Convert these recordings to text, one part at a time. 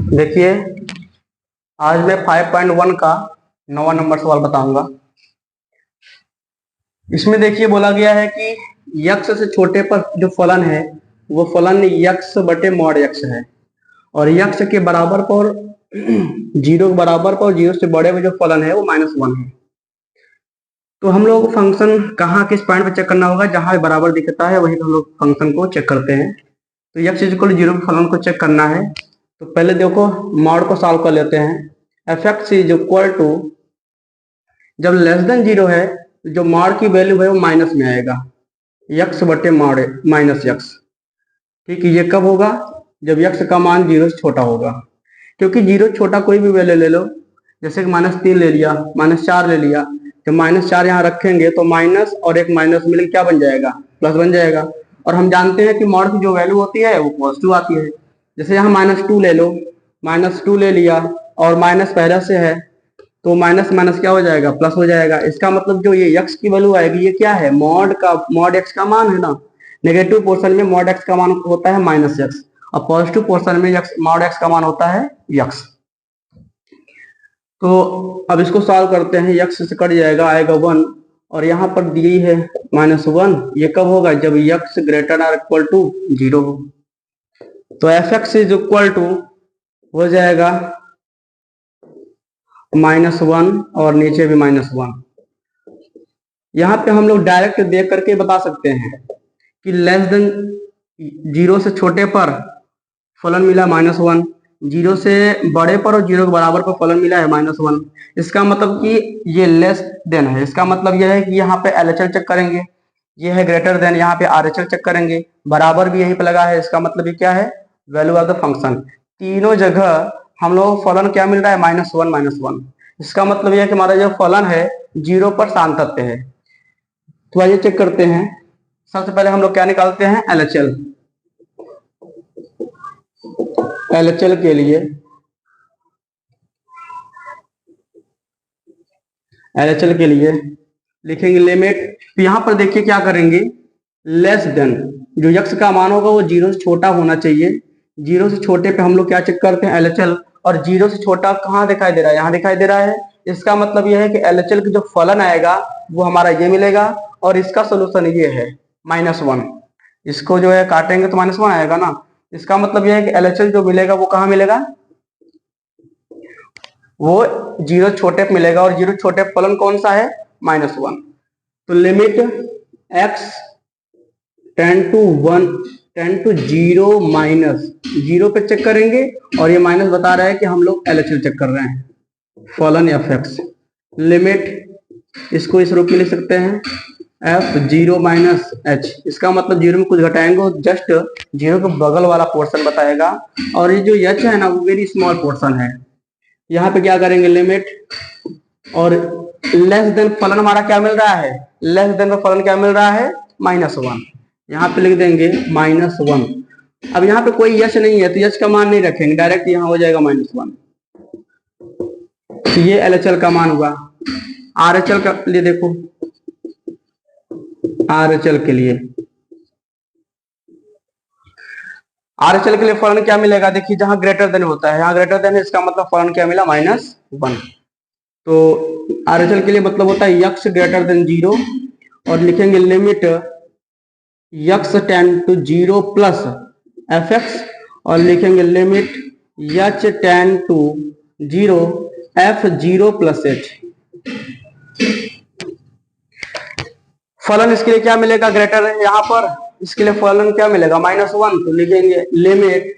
देखिए, आज मैं 5.1 का 9वां नंबर सवाल बताऊंगा। इसमें देखिए बोला गया है कि यक्स से छोटे पर जो फलन है वो फलन यक्स बटे मॉड यक्स है, और यक्स के बराबर पर जीरो के बराबर पर जीरो से बड़े में जो फलन है वो -1 है। तो हम लोग फंक्शन कहाँ किस पॉइंट पे चेक करना होगा, जहां बराबर दिखता है वहीं हम लोग फंक्शन को चेक करते हैं। तो यक्स इक्वल जीरो के फलन को चेक करना है। तो पहले देखो मॉड को सॉल्व कर लेते हैं। F x is equal to, जब लेस देन जीरो है तो जो मॉड की वैल्यू है वो माइनस में आएगा, यक्स बटे मॉड माइनस यक्स। ठीक है, ये कब होगा? जब यक्स का मान जीरो से छोटा होगा, क्योंकि जीरो छोटा कोई भी वैल्यू ले लो, जैसे कि -3 ले लिया, -4 ले लिया। जब -4 यहाँ रखेंगे तो माइनस और एक माइनस मिलकर क्या बन जाएगा? प्लस बन जाएगा। और हम जानते हैं कि मॉड की जो वैल्यू होती है वो पॉजिटिव आती है। जैसे यहाँ -2 ले लो, -2 ले लिया और माइनस पहले से है तो माइनस माइनस क्या हो जाएगा? प्लस हो जाएगा। इसका मतलब जो ये यक्स की वैल्यू आएगी ये क्या है? मॉड एक्स का मान है ना। नेगेटिव पोर्शन में मॉड एक्स का मान होता है -x, और पॉजिटिव पोर्शन में मॉड एक्स का मान होता है यक्स। तो अब इसको सॉल्व करते हैं। यक्स से कट जाएगा, आएगा 1, और यहाँ पर दी है -1। ये कब होगा? जब x greater or equal to 0 हो। तो F x is equal to हो जाएगा -1 और नीचे भी -1। यहाँ पे हम लोग डायरेक्ट देख करके बता सकते हैं कि लेस देन जीरो से छोटे पर फलन मिला -1, जीरो से बड़े पर और जीरो के बराबर पर फलन मिला है -1। इसका मतलब कि ये लेस देन है। इसका मतलब यह है कि यहाँ पे एलएचएल चेक करेंगे, ये है ग्रेटर देन, यहाँ पे आरएचएल चेक करेंगे, बराबर भी यहीं पे लगा है। इसका मतलब ये क्या है? Value of the function. तीनों जगह हम लोग फलन क्या मिल रहा है? -1 -1। इसका मतलब यह है कि हमारा जो फलन है जीरो पर सांतत्य है। तो आइए चेक करते हैं। सबसे पहले हम लोग क्या निकालते हैं? एलएचएल। एलएचएल के लिए लिखेंगे लिमिट। तो यहां पर देखिए क्या करेंगे, लेस देन, जो यक्स का मान होगा वो जीरो से छोटा होना चाहिए। जीरो से छोटे पे हम लोग क्या चेक करते हैं? एलएचएल। और जीरो से छोटा कहाँ दिखाई दे रहा है? यहाँ दिखाई दे रहा है। इसका मतलब यह है कि एलएचएल की जो फलन आएगा वो हमारा ये मिलेगा, और इसका सोल्यूशन ये है -1। इसको जो है काटेंगे तो -1 आएगा ना। इसका मतलब यह है कि एलएचएल जो मिलेगा वो कहाँ मिलेगा? वो जीरो छोटे पे मिलेगा, और जीरो छोटे पे फलन कौन सा है? -1। तो limit x tend to zero minus zero पे चेक करेंगे, और ये माइनस बता रहा है कि हम लोग एलएचएल चेक कर रहे हैं, फलन एफ एक्स। लिमिट इसको इस रूप में लिख सकते हैं, एफ जीरो माइनस एच। इसका मतलब जीरो में कुछ घटाएंगे, जस्ट जीरो के बगल वाला पोर्शन बताएगा, और ये जो एच है ना वो वेरी स्मॉल पोर्शन है। यहाँ पे क्या करेंगे? लिमिट, और लेस देन फलन हमारा क्या मिल रहा है? लेस देन का फलन क्या मिल रहा है? -1। यहाँ पे लिख देंगे -1। अब यहाँ पे कोई यच नहीं है तो यच का मान नहीं रखेंगे, डायरेक्ट यहाँ हो जाएगा -1। तो ये एलएचएल का मान हुआ। आरएचएल का लिए देखो, आरएचएल के लिए फलन क्या मिलेगा? देखिए जहां ग्रेटर देन होता है, यहाँ ग्रेटर देन है, इसका मतलब फलन क्या मिला? -1। तो आरएचएल के लिए मतलब होता है यक्स ग्रेटर देन 0, और लिखेंगे limit x tend to 0 plus F x, और लिखेंगे limit h tend to 0 F 0 plus H. फलन इसके लिए क्या मिलेगा? ग्रेटर है यहाँ पर, इसके लिए फलन क्या मिलेगा? -1। तो लिखेंगे लिमिट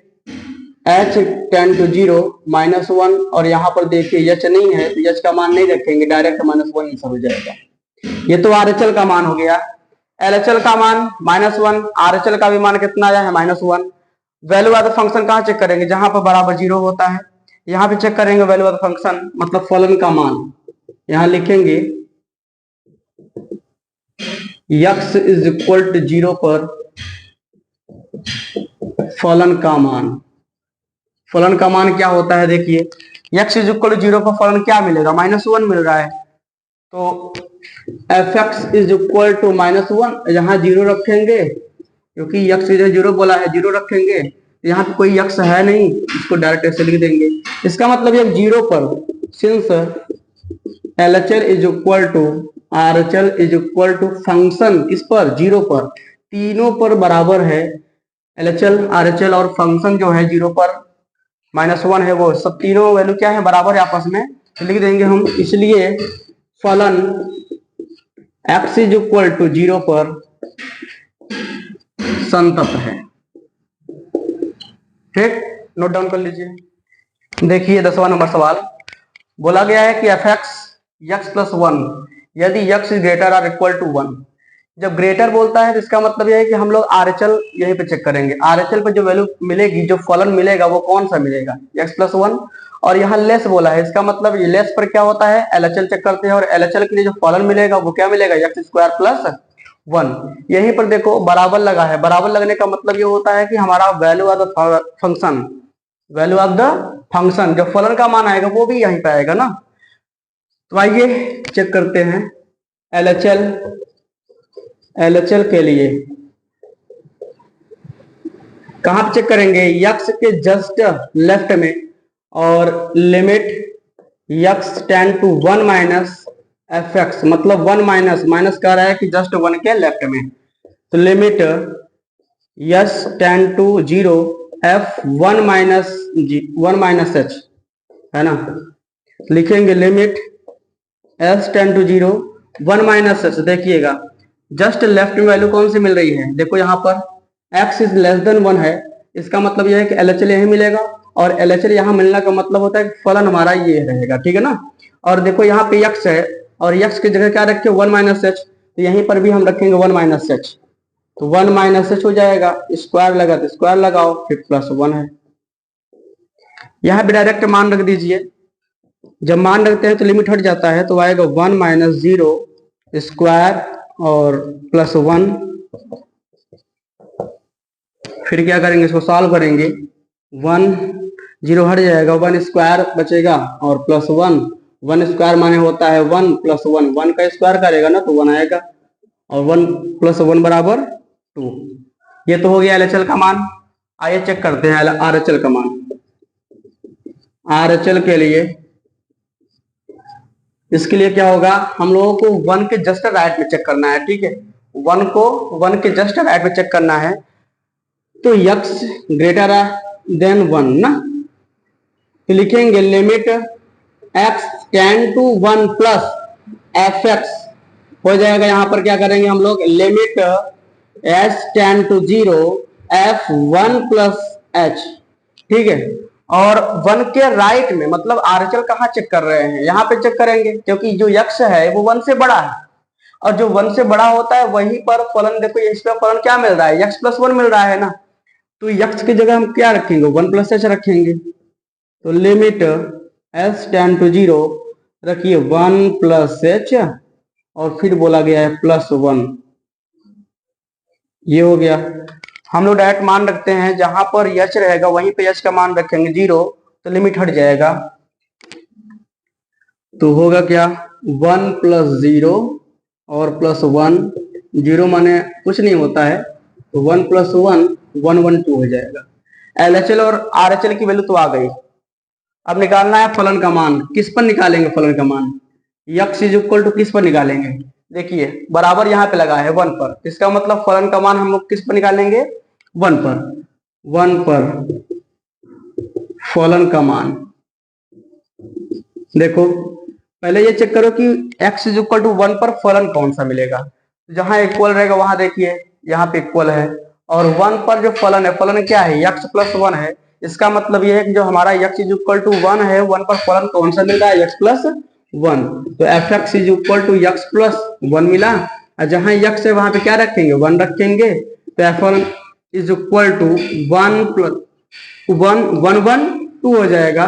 h टेन टू 0 -1, और यहाँ पर देखिए यच नहीं है तो यच का मान नहीं रखेंगे, डायरेक्ट -1 आंसर हो जाएगा। ये तो आरएचएल का मान हो गया। एलएचएल का मान -1, आरएचएल का भी मान कितना आया है? -1। वैल्यू ऑफ द फंक्शन कहाँ चेक करेंगे? जहां पर बराबर 0 होता है, यहाँ पे चेक करेंगे वैल्यू ऑफ द फंक्शन, मतलब फलन का मान। यहाँ लिखेंगे यक्स इज इक्वल टू 0 पर फलन का मान। फलन का मान क्या होता है? देखिए यक्स इज इक्वल टू 0 पर फलन क्या मिलेगा? -1 मिल रहा है। तो F x is equal to -1, यहाँ 0 रखेंगे, क्योंकि यक्स 0 बोला है, 0 रखेंगे। यहाँ पे कोई यक्स है नहीं, इसको डायरेक्ट ऐसे लिख देंगे। इसका मतलब ये 0 पर, since LHL is equal to RHL is equal to function किस पर, 0 पर, तीनों पर बराबर है। LHL RHL और फंक्शन जो है 0 पर -1 है, वो सब तीनों वैल्यू क्या है, बराबर है आपस में, तो लिख देंगे हम। इसलिए फलन x इज इक्वल टू 0 पर संतत है। ठीक, नोट डाउन कर लीजिए। देखिए 10वां नंबर सवाल, बोला गया है कि fx x+1 यदि x इज ग्रेटर और इक्वल टू 1। जब ग्रेटर बोलता है तो इसका मतलब यह है कि हम लोग RHL यहीं पे चेक करेंगे। RHL पे जो वैल्यू मिलेगी, जो फलन मिलेगा वो कौन सा मिलेगा, x+1। और यहाँ लेस बोला है, इसका मतलब ये लेस पर क्या होता है, LHL चेक करते हैं, और LHL के लिए जो फलन मिलेगा वो क्या मिलेगा, x² + 1। यहीं पर देखो बराबर लगा है, बराबर लगने का मतलब ये होता है कि हमारा value of the function, value of the function, जो फलन का मान आएगा वो भी यहीं पे आएगा ना। तो आइए चेक करते हैं LHL के लिए कहां पे चेक करेंगे, x के जस्ट लेफ्ट में, और limit x tend to 1 minus fx, मतलब 1 माइनस कह रहा है कि जस्ट 1 के लेफ्ट में, तो limit s tend to 0 f 1 minus h है ना। लिखेंगे limit s tend to 0 1 minus h। देखिएगा जस्ट लेफ्ट में वैल्यू कौन सी मिल रही है, देखो यहाँ पर x इज लेस देन 1 है, इसका मतलब यह है कि LHL यही मिलेगा, और LHL यहाँ मिलने का मतलब होता है कि फलन हमारा ये रहेगा, ठीक है ना। और देखो यहाँ पे x है, और x की जगह क्या रखे 1 माइनस h, तो यहीं पर भी हम रखेंगे 1 माइनस h, तो 1 माइनस h हो जाएगा, स्क्वायर लगा तो स्क्वायर लगाओ, फिर +1 है। यहाँ पे डायरेक्ट मान रख दीजिए, जब मान रखते हैं तो लिमिट हट जाता है, तो आएगा 1 माइनस 0 स्क्वायर और +1। फिर क्या करेंगे, इसको सॉल्व करेंगे, 1 0 हट जाएगा, 1 स्क्वायर बचेगा और +1, 1 स्क्वायर माने होता है 1 + 1, 1 का स्क्वायर करेगा ना तो 1 आएगा, और 1 + 1 बराबर 2। ये तो हो गया LHL का मान। आइए चेक करते हैं RHL का मान। RHL के लिए, इसके लिए क्या होगा, हम लोगों को 1 के जस्ट राइट में चेक करना है, ठीक है, 1 को 1 के जस्ट राइट में चेक करना है, तो x ग्रेटर देन 1 ना, तो लिखेंगे limit x tend to 1 plus fx हो जाएगा। यहां पर क्या करेंगे हम लोग, limit s tend to 0 f1 plus h, ठीक है। और 1 के राइट में, मतलब RHL कहाँ चेक कर रहे हैं, यहाँ पे चेक करेंगे, क्योंकि जो x है वो 1 से बड़ा है, और जो 1 से बड़ा होता है वहीं पर फलन, देखो इसका फलन क्या मिल रहा है, x+1 मिल रहा है ना, तो x की जगह हम क्या रखेंगे, 1 + h रखेंगे, तो लिमिट s टेंड टू 0 रखिए 1 + h, और फिर बोला गया है +1, ये हो गया। हम लोग डायरेक्ट मान रखते हैं, जहां पर h रहेगा वहीं पे h का मान रखेंगे 0, तो लिमिट हट जाएगा, तो होगा क्या 1 + 0 और +1, 0 माने कुछ नहीं होता है, तो 1 + 1 112 हो जाएगा। LHL और RHL की वैल्यू तो आ गई, अब निकालना है फलन का मान। किस पर निकालेंगे फलन का मान, x इज इक्वल टू किस पर निकालेंगे, देखिए बराबर यहाँ पे लगा है 1 पर, इसका मतलब फलन का मान हम लोग किस पर निकालेंगे, 1 पर। 1 पर फलन का मान, देखो पहले ये चेक करो कि x इज इक्वल टू 1 पर फलन कौन सा मिलेगा, जहां इक्वल रहेगा वहां देखिए यहाँ पे इक्वल है, और 1 पर जो फलन है, फलन क्या है, x+1 है, इसका मतलब ये है कि जो हमारा x इज इक्वल टू 1 है, 1 पर फलन कौन सा मिल रहा है, x+1, तो fx is equal to x+1 मिला, और जहां x है वहां पे क्या रखेंगे, 1 रखेंगे, तो f1 इज इक्वल टू 1 + 1 1 1 2 हो जाएगा,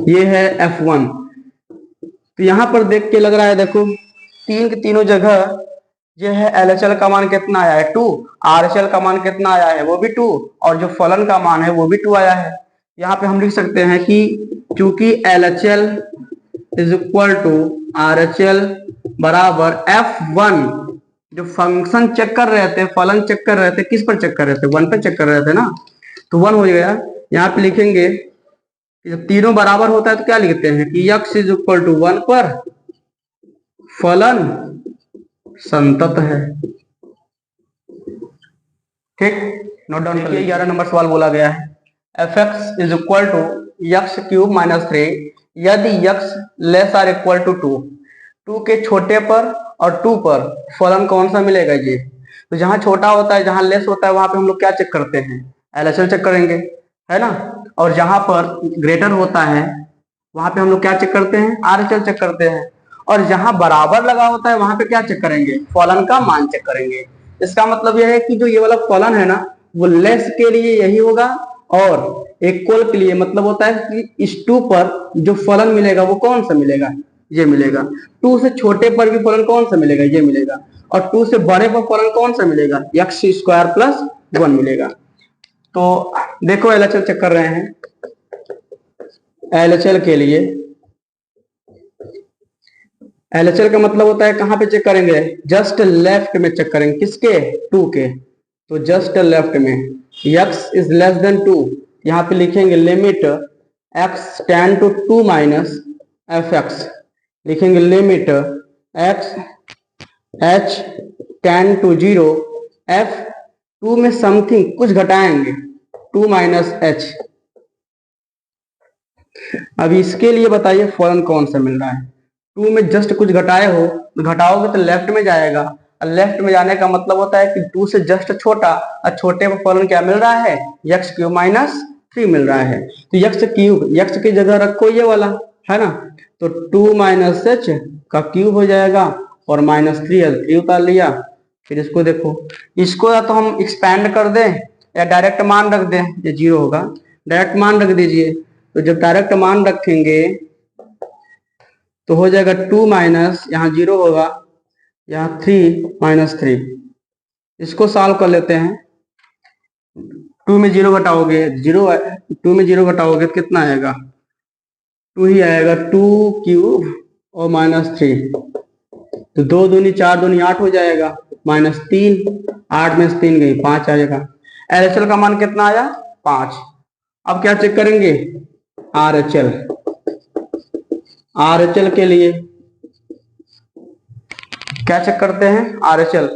ये है f1। तो यहां पर देख के लग रहा है, देखो तीन के तीनों जगह ये है LHL का मान कितना आया है 2, RHL का मान कितना आया है वो भी 2, और जो फलन का मान है वो भी 2 आया है। यहाँ पे हम लिख सकते हैं कि चूंकि LHL is equal to RHL बराबर f1 जो फंक्शन चेक कर रहे थे, फलन चेक कर रहे थे, किस पर चेक कर रहे थे? 1 पर चेक कर रहे थे ना, तो 1 हो गया। यहाँ पे लिखेंगे जब तीनों बराबर होता है तो क्या लिखते हैं कि x इज इक्वल टू 1 पर फलन संतत है। ठीक, नोट डाउन कर लीजिए। 11 नंबर सवाल बोला गया है f x is equal to x cube minus 3 यदि x less or equal to 2 के छोटे पर और 2 पर फलन कौन सा मिलेगा जी? तो जहां छोटा होता है, जहां लेस होता है, वहां पे हम लोग क्या चेक करते हैं? एलएचएल चेक करेंगे, है ना। और जहां पर ग्रेटर होता है वहां पे हम लोग क्या चेक करते हैं? आरएचएल चेक करते हैं। और जहां बराबर लगा होता है वहां पे क्या चेक करेंगे? फलन का मान चेक करेंगे। इसका मतलब यह है कि जो ये वाला फलन है ना, वो लेस के लिए यही होगा और इक्वल के लिए मतलब होता है कि इस 2 पर जो फलन मिलेगा वो कौन सा मिलेगा? ये मिलेगा। 2 से छोटे पर भी फलन कौन सा मिलेगा? ये मिलेगा। और 2 से बड़े पर फलन कौन सा मिलेगा? एक्स स्क्वायर प्लस 1 मिलेगा। तो देखो एलएचएल चेक कर रहे हैं। एलएचएल के लिए, एलएचएल का मतलब होता है कहां पे चेक करेंगे? जस्ट लेफ्ट में चेक करेंगे। किसके? 2 के। तो जस्ट लेफ्ट में x इज लेस देन 2, यहां पे लिखेंगे limit x tend to 2 minus F X, लिखेंगे limit x h tends to 0 f 2 में समथिंग कुछ घटाएंगे 2 माइनस h। अब इसके लिए बताइए फलन कौन सा मिल रहा है? 2 में जस्ट कुछ घटाए हो तो घटाओगे तो लेफ्ट में जाएगा, और लेफ्ट में जाने का मतलब होता है कि 2 से जस्ट छोटा, और छोटे पर फलन क्या मिल रहा है? एक्स क्यूब माइनस 3 मिल रहा है। तो एक्स क्यूब, एक्स की जगह रखो ये वाला, है ना। तो 2 माइनस एच का क्यूब हो जाएगा और माइनस 3 उतार लिया। फिर इसको देखो, इसको या तो हम एक्सपैंड कर दें या डायरेक्ट मान रख दें, ये 0 होगा। डायरेक्ट मान रख दीजिए। तो जब डायरेक्ट मान रखेंगे तो हो जाएगा 2 माइनस, यहाँ 0 होगा, यहाँ 3 माइनस 3। इसको सॉल्व कर लेते हैं। 2 में 0 घटाओगे 0, 2 में 0 घटाओगे तो कितना आएगा? 2 ही आएगा। 2 क्यूब और माइनस 3, तो 2 दूनी 4 दूनी 8 हो जाएगा, माइनस 3, 8 में से 3 गई 5 आएगा। एलएचएल का मान कितना आया? 5। अब क्या चेक करेंगे? आरएचएल। आरएचएल के लिए क्या चेक करते हैं? आरएचएल।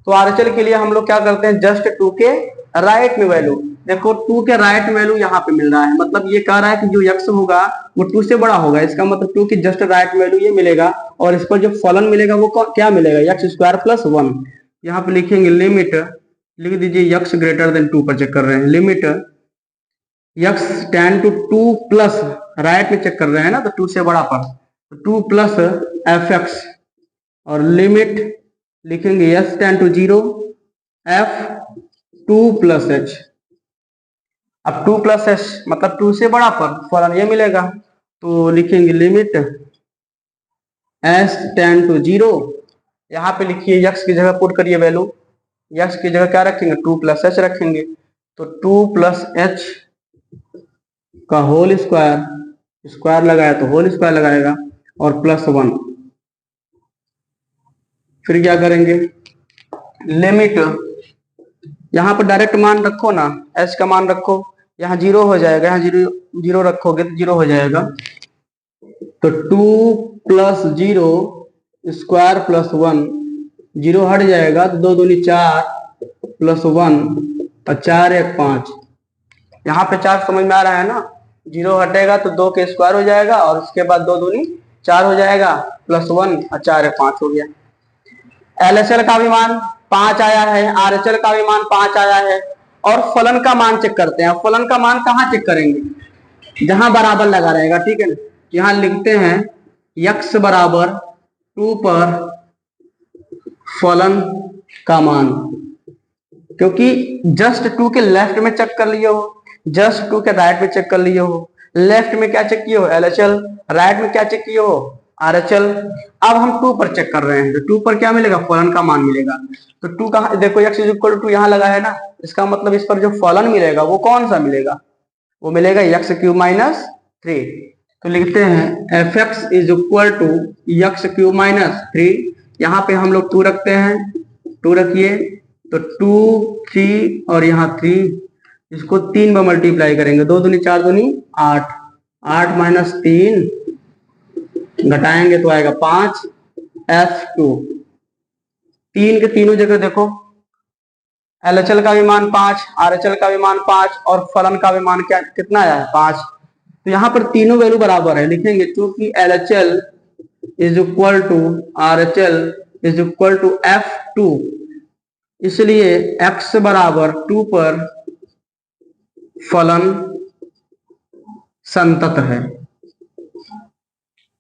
तो आरएचएल के लिए हम लोग क्या करते हैं? जस्ट 2 के राइट में वैल्यू, देखो 2 के राइट वैल्यू यहाँ पे मिल रहा है, मतलब ये कह रहा है कि जो x होगा वो 2 से बड़ा होगा। इसका मतलब 2 की जस्ट राइट वैल्यू ये मिलेगा, और इस पर जो फलन मिलेगा वो क्या मिलेगा? X square plus 1। यहाँ पे लिखेंगे लिमिट, लिख दीजिए x ग्रेटर देन 2 पर चेक कर रहे हैं, limit x tend to 2 plus, right में चेक कर रहे हैं ना, तो 2 से बड़ा पर, तो 2 प्लस एफ एक्स, और लिमिट लिखेंगे s tend to 0 f 2 plus h। अब 2 प्लस h मतलब 2 से बड़ा पर फलन ये मिलेगा, तो लिखेंगे लिमिट s टेंड टू 0, यहाँ पे लिखिए x की जगह पुट करिए वैल्यू, x की जगह क्या रखेंगे? 2 प्लस h रखेंगे। तो 2 प्लस h का होल स्क्वायर, स्क्वायर लगाया तो होल स्क्वायर लगाएगा, और प्लस 1। फिर क्या करेंगे? लिमिट, यहाँ पर डायरेक्ट मान रखो ना, h का मान रखो, यहाँ 0 हो जाएगा, यहाँ 0 0 रखोगे तो 0 हो जाएगा। तो 2 प्लस 0 स्क्वायर प्लस 1, 0 हट जाएगा तो 2 दूनी 4 प्लस 1 और 4 1 5। यहाँ पे 4 समझ में आ रहा है ना? 0 हटेगा तो 2 के स्क्वायर हो जाएगा, और उसके बाद 2 दूनी 4 हो जाएगा, प्लस 1 और 4 1 5 हो गया। एलएचएल का भी मान 5 आया है, आरएचएल का भी मान 5 आया है, और फलन का मान चेक करते हैं। फलन का मान कहाँ चेक करेंगे? जहां बराबर लगा रहेगा, ठीक है ना। यहाँ लिखते हैं x बराबर 2 पर फलन का मान, क्योंकि जस्ट 2 के लेफ्ट में चेक कर लिए हो, जस्ट 2 के राइट में चेक कर लिए हो, लेफ्ट में क्या चेक किए हो? एलएचएल, राइट में क्या चेक किए हो? आरएचएल। अब हम 2 पर चेक कर रहे हैं, तो 2 पर क्या मिलेगा? फलन का मान मिलेगा। तो 2 कहाँ, देखो x इज इक्वल टू 2 यहाँ लगा है ना, इसका मतलब इस पर जो फलन मिलेगा वो कौन सा मिलेगा? वो मिलेगा एक्स क्यूब माइनस 3। तो लिखते हैं F x is equal to x cube minus 3, यहाँ पे हम लोग 2 रखते हैं, 2 रखिए तो 2 3 और यहाँ 3, इसको 3 बार मल्टीप्लाई करेंगे, 2 दूनी 4 दूनी 8, 8 माइनस 3 घटाएंगे तो आएगा 5 F2। 3 के तीनों जगह देखो, LHL का भी मान 5, RHL का भी मान 5 और फलन का भी मान क्या कितना आया है 5। तो यहाँ पर तीनों वैल्यू बराबर है, लिखेंगे क्योंकि LHL is equal to RHL is equal to F2, इसलिए x बराबर 2 पर फलन संतत है।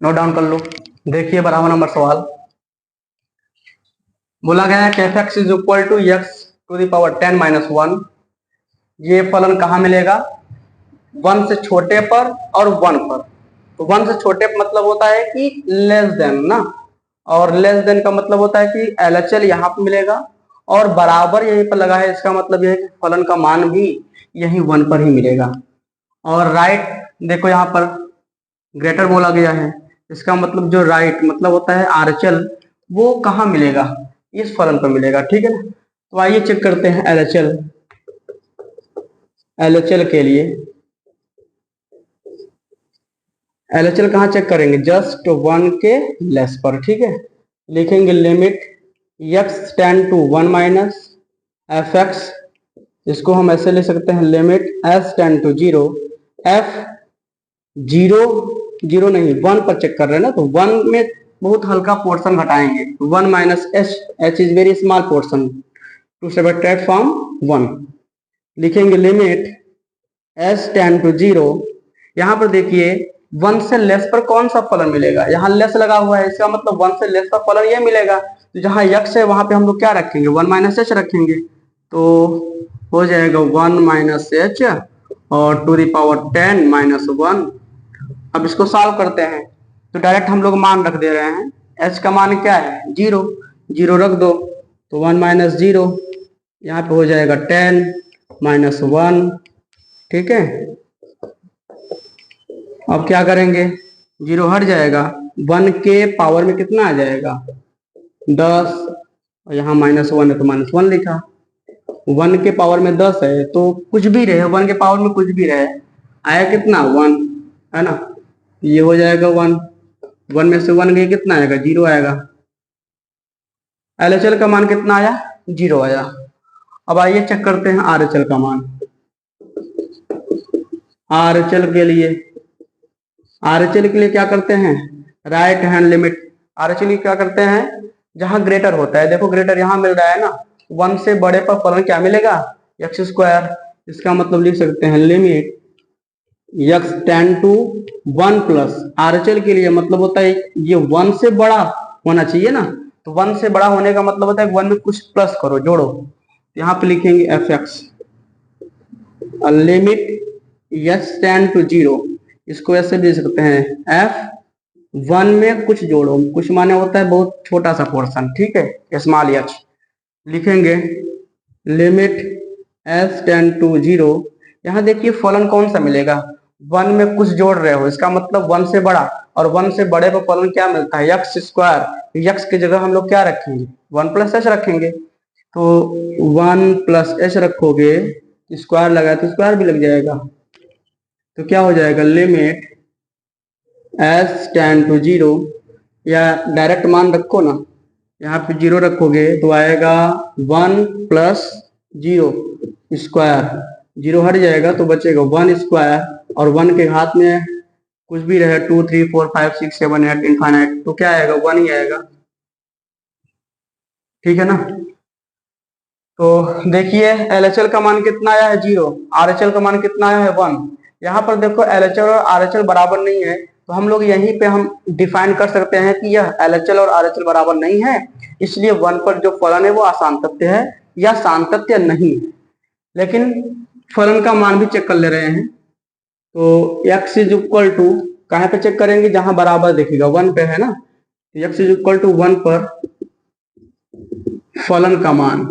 नोट डाउन कर लो। देखिए 12वां नंबर सवाल बोला गया है कि f(x) is equal to x to the power 10 minus 1। ये फलन कहाँ मिलेगा, 1 से छोटे पर और 1 पर। तो 1 से छोटे पर मतलब होता है कि लेस देन ना, और लेस देन का मतलब होता है कि LHL यहाँ पर मिलेगा और बराबर यहीं पर लगा है, इसका मतलब यह है कि फलन का मान भी यही 1 पर ही मिलेगा। और राइट देखो यहाँ पर ग्रेटर बोला गया है, इसका मतलब जो राइट मतलब होता है RHL, वो कहाँ मिलेगा, इस फलन पर मिलेगा, ठीक है ना। तो आइए चेक करते हैं LHL। LHL के लिए LHL कहाँ चेक करेंगे, जस्ट 1 के लेस पर, ठीक है। लिखेंगे limit x tend to 1 minus f(x), इसको हम ऐसे ले सकते हैं limit s tend to 0, f 0 नहीं 1 पर चेक कर रहे हैं ना, तो 1 में बहुत हल्का पोर्शन घटाएंगे, 1 minus h is very small portion to subtract from 1। लिखेंगे लिमिट s टेंड टू 0, यहाँ पर देखिए 1 से लेस पर कौन सा फलन मिलेगा, यहाँ लेस लगा हुआ है, इसका मतलब 1 से लेस पर फलन ये मिलेगा। तो जहाँ x है वहां पे हम लोग क्या रखेंगे, 1 माइनस h रखेंगे, तो हो जाएगा 1 माइनस h और टू द पावर 10 माइनस 1। अब इसको सॉल्व करते हैं तो डायरेक्ट हम लोग मान रख दे रहे हैं, h का मान क्या है 0, 0 रख दो तो 1 माइनस 0, यहाँ पे हो जाएगा 10 माइनस 1, ठीक है। अब क्या करेंगे, 0 हट जाएगा, 1 के पावर में कितना आ जाएगा 10, और यहाँ माइनस 1 है तो माइनस 1 लिखा। 1 के पावर में 10 है तो कुछ भी रहे, 1 के पावर में कुछ भी रहे, आया कितना 1, है ना। ये हो जाएगा 1, 1 में से 1 गए कितना आएगा 0 आएगा। LHL का मान कितना आया 0 आया। अब आइए चेक करते हैं RHL का मान। RHL के लिए क्या करते हैं, राइट हैंड लिमिट। RHL क्या करते हैं, जहां ग्रेटर होता है, देखो ग्रेटर यहां मिल रहा है ना, 1 से बड़े पर फलन क्या मिलेगा x², इसका मतलब लिख सकते हैं limit x tend to 1 plus, RHL के लिए मतलब होता है ये 1 से बड़ा होना चाहिए ना, तो 1 से बड़ा होने का मतलब होता है 1 में कुछ प्लस करो जोड़ो, यहाँ पे लिखेंगे f(x) limit x tend to 0, इसको ऐसे भी सकते हैं f(1) में कुछ जोड़ो, कुछ माने होता है बहुत छोटा सा पोर्शन, ठीक है, स्मॉल h। लिखेंगे लिमिट s टेंड टू 0, यहाँ देखिए फलन कौन सा मिलेगा, 1 में कुछ जोड़ रहे हो, इसका मतलब 1 से बड़ा, और 1 से बड़े पर फलन क्या मिलता है x², x की जगह हम लोग क्या रखेंगे 1 प्लस h रखेंगे, तो 1 प्लस h रखोगे, स्क्वायर लगाया तो स्क्वायर भी लग जाएगा, तो क्या हो जाएगा लिमिट s टेंड टू 0, या डायरेक्ट मान रखो ना, यहाँ पे 0 रखोगे तो आएगा 1 प्लस 0 स्क्वायर, 0 हट जाएगा तो बचेगा 1 स्क्वायर, और 1 के हाथ में कुछ भी रहे 2 3 4 5 6 7 8 इनफाइनाइट, तो क्या आएगा 1 ही आएगा, ठीक है ना। तो देखिए LHL का मान कितना आया है 0, RHL का मान कितना आया है 1। यहाँ पर देखो LHL और RHL बराबर नहीं है, तो हम लोग यहीं पे हम डिफाइन कर सकते हैं कि यह LHL और RHL बराबर नहीं है, इसलिए 1 पर जो फलन है वो असांतत्य है या सातत्य नहीं है। लेकिन फलन का मान भी चेक कर ले रहे हैं, तो x इज इक्वल टू कहाँ पे चेक करेंगे, जहां बराबर दिखेगा 1 पे है ना, x इज इक्वल टू 1 पर फलन का मान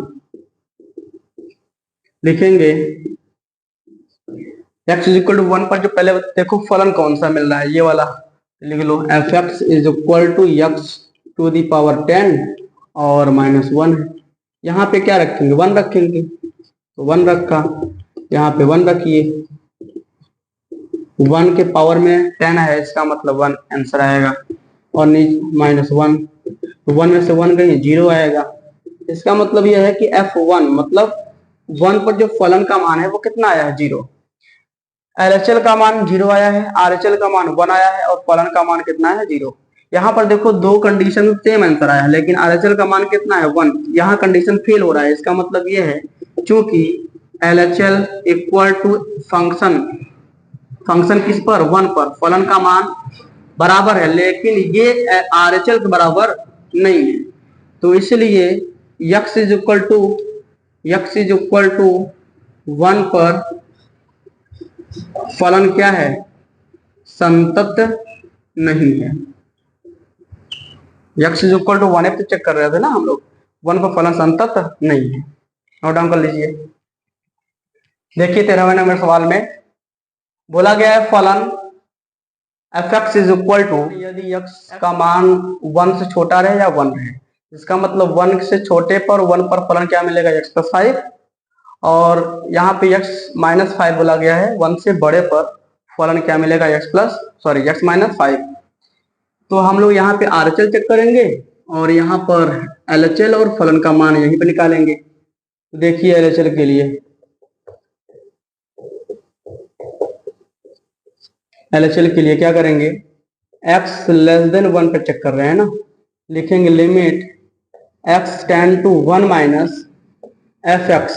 लिखेंगे, x इज इक्वल टू 1 पर जो पहले देखो फलन कौन सा मिल रहा है, ये वाला लिख लो, f(x) is equal to x to the power 10 और माइनस 1 है, यहाँ पे क्या रखेंगे, 1 रखेंगे, तो 1 रखा, यहाँ पे 1 रखिए, 1 के पावर में 10 है, इसका मतलब 1 आंसर आएगा, और नीचे -1, तो 1 में से 1 गई 0 आएगा। इसका मतलब यह है कि F1 मतलब 1 पर जो फलन का मान है वो कितना आया है, 0। LHL का मान 0 आया है, RHL का मान 1 आया है, और फलन का मान कितना है, 0। यहाँ पर देखो दो कंडीशन सेम आंसर आया है, लेकिन RHL का मान कितना है, 1। यहाँ कंडीशन फेल हो रहा है। इसका मतलब ये है चूंकि LHL इक्वल टू फंक्शन किस पर, 1 पर, फलन का मान बराबर है, लेकिन ये RHL के बराबर नहीं है, तो इसलिए x इज इक्वल टू 1 पर फलन क्या है, संतत नहीं है। x इज इक्वल टू 1 तो चेक कर रहे थे ना हम लोग, 1 पर फलन संतत नहीं है। नोट डाउन कर लीजिए। देखिए 13वें नंबर सवाल में बोला गया है फलन fx इज इक्वल टू, यदि x का मान 1 से छोटा रहे या 1 रहे, इसका मतलब 1 से छोटे पर 1 पर फलन क्या मिलेगा, x प्लस 5, और यहाँ पे x माइनस 5 बोला गया है, 1 से बड़े पर फलन क्या मिलेगा, x माइनस 5। तो हम लोग यहाँ पे RHL चेक करेंगे और यहाँ पर LHL और फलन का मान यहीं पे निकालेंगे। तो देखिए LHL के लिए, LHL के लिए क्या करेंगे, x लेस देन 1 पर चेक कर रहे हैं ना, लिखेंगे limit x tend to 1 minus fx,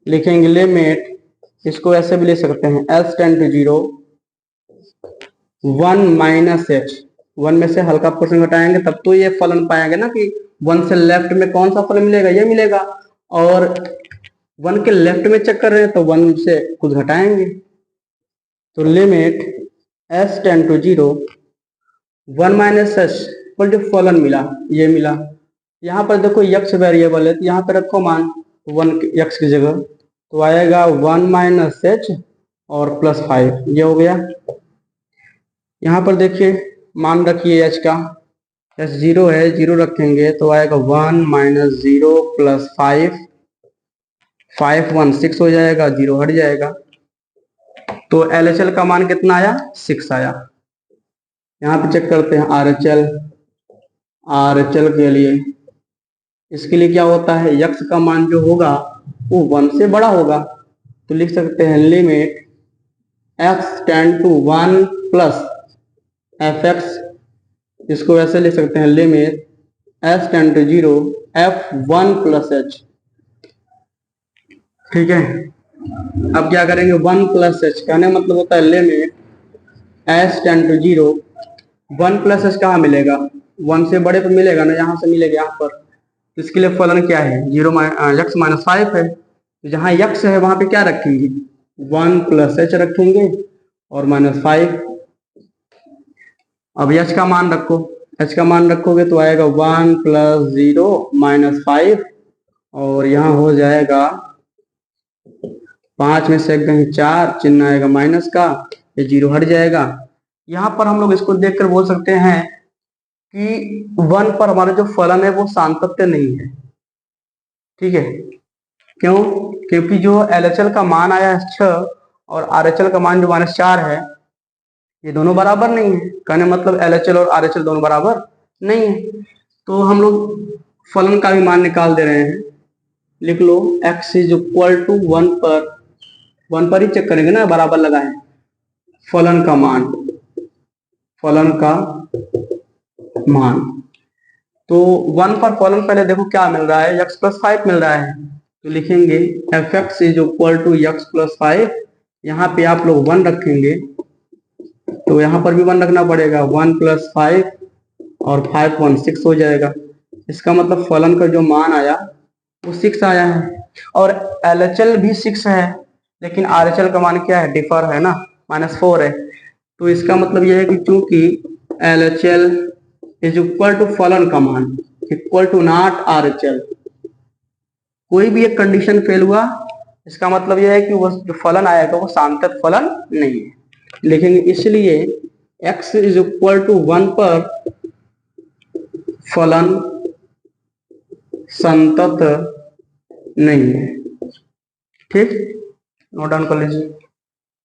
लिखेंगे लिमिट, इसको ऐसे भी ले सकते हैं, s tend to 0 1 minus h, 1 में से हल्का पोर्शन घटाएंगे तब तो ये फलन पाएंगे ना कि 1 से लेफ्ट में कौन सा फलन मिलेगा, ये मिलेगा, और 1 के लेफ्ट में चेक कर रहे हैं तो 1 से कुछ घटाएंगे, तो limit s tend to 0 1 minus h पर जो फलन मिला ये मिला। यहाँ पर देखो x वेरिएबल है तो यहाँ पे रखो मान 1 x की जगह, तो आएगा 1 माइनस h और प्लस 5, ये हो गया। यहाँ पर देखिए मान रखिए h का, h 0 है, 0 रखेंगे तो आएगा 1 माइनस 0 प्लस 5, 5 1 6 हो जाएगा, 0 हट जाएगा, तो LHL का मान कितना आया, 6 आया। यहाँ पे चेक करते हैं RHL के लिए, इसके लिए क्या होता है, x का मान जो होगा वो 1 से बड़ा होगा, तो लिख सकते हैं limit x tend to 1 plus fx, इसको ऐसे लिख सकते हैं limit s tend to 0 f1 plus h। ठीक है, अब क्या करेंगे, 1 प्लस h कहने मतलब होता है limit s tend to 0, 1 plus h कहाँ मिलेगा, 1 से बड़े पर मिलेगा ना, यहाँ से मिलेगा यहाँ पर, तो इसके लिए फलन क्या है, x माइनस 5 है, तो जहाँ x है वहां पे क्या रखेंगे, 1 प्लस h रखेंगे और माइनस 5। अब h का मान रखो, h का मान रखोगे तो आएगा 1 प्लस 0 माइनस 5, और यहाँ हो जाएगा 5 में से कहीं 4, चिन्ह आएगा माइनस का, ये 0 हट जाएगा। यहाँ पर हम लोग इसको देखकर बोल सकते हैं कि 1 पर हमारा जो फलन है वो सातत्य नहीं है। ठीक है, क्यों, क्योंकि जो LHL का मान आया है 6 और RHL का मान जो -4 है, ये दोनों बराबर नहीं है, कहने मतलब LHL और RHL दोनों बराबर नहीं है, तो हम लोग फलन का भी मान निकाल दे रहे हैं। लिख लो x इज इक्वल टू 1 पर ही चेक करेंगे ना, बराबर लगाएं, फलन का मान, तो 1 पर फलन पहले देखो क्या मिल रहा है, x प्लस 5 मिल रहा है, तो लिखेंगे fx is equal to x plus 5, यहाँ पे आप लोग 1 रखेंगे तो यहाँ पर भी 1 रखना पड़ेगा, 1 प्लस 5 और 5 1 6 हो जाएगा। इसका मतलब फलन का जो मान आया वो 6 आया है, और LHL भी 6 है, लेकिन RHL का मान क्या है, डिफर है ना, -4 है, तो इसका मतलब यह है कि चूंकि LHL इज इक्वल टू फलन का मान इक्वल टू नॉट RHL, कोई भी एक कंडीशन फेल हुआ, इसका मतलब यह है कि वो जो फलन आएगा वो सान्तत फलन नहीं है, लिखेंगे इसलिए x इज इक्वल टू 1 पर फलन संतत नहीं है। ठीक, नोट डाउन कर लीजिए।